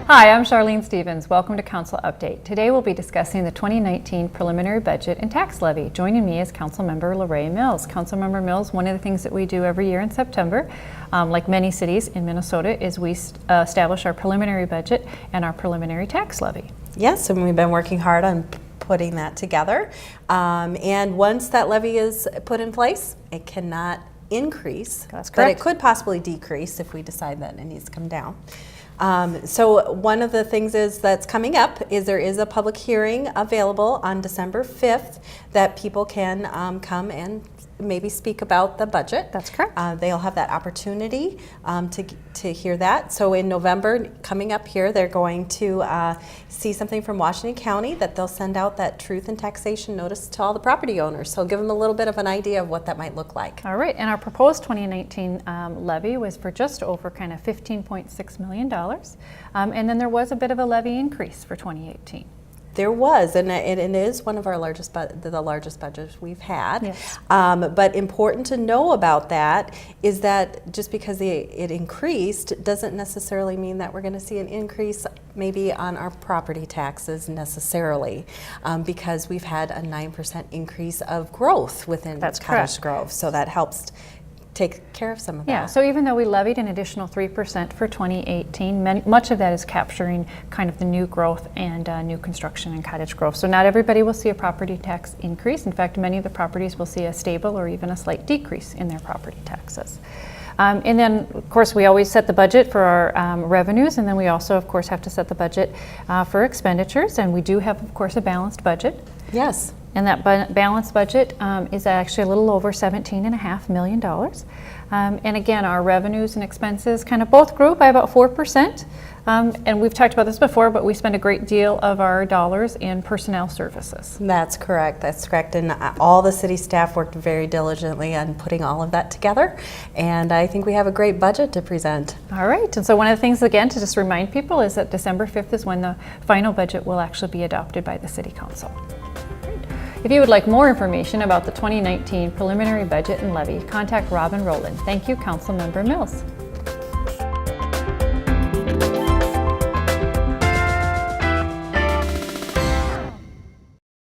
Hi, I'm Charlene Stevens. Welcome to Council Update. Today we'll be discussing the 2019 preliminary budget and tax levy. Joining me is Councilmember Lorraine Mills. Councilmember Mills, one of the things that we do every year in September, like many cities in Minnesota, is we establish our preliminary budget and our preliminary tax levy. Yes, and we've been working hard on putting that together. And once that levy is put in place, it cannot increase. That's correct. But it could possibly decrease if we decide that it needs to come down. So one of the things that's coming up is there is a public hearing available on December 5th that people can come and maybe speak about the budget. That's correct. They'll have that opportunity to hear that. So in November, coming up here, they're going to see something from Washington County that they'll send out that truth and taxation notice to all the property owners. So give them a little bit of an idea of what that might look like. All right, and our proposed 2019 levy was for just over kind of $15.6 million. And then there was a bit of a levy increase for 2018. There was, and it is one of our largest, the largest budgets we've had. Yes. But important to know about that is that just because it increased doesn't necessarily mean that we're going to see an increase maybe on our property taxes necessarily, because we've had a 9% increase of growth within Cottage Grove, so that helps take care of some of that. Yeah, so even though we levied an additional 3% for 2018, much of that is capturing kind of the new growth and new construction in Cottage Grove. So not everybody will see a property tax increase. In fact, many of the properties will see a stable or even a slight decrease in their property taxes. And then, of course, we always set the budget for our revenues, and then we also, of course, have to set the budget for expenditures, and we do have, of course, a balanced budget. Yes. And that balanced budget is actually a little over $17.5 million. And again, our revenues and expenses kind of both grew by about 4%. And we've talked about this before, but we spend a great deal of our dollars in personnel services. That's correct. That's correct. And all the city staff worked very diligently on putting all of that together. And I think we have a great budget to present. All right. And so one of the things, again, to just remind people is that December 5th is when the final budget will actually be adopted by the City Council. If you would like more information about the 2019 preliminary budget and levy, contact Robin Rowland. Thank you, Councilmember Mills.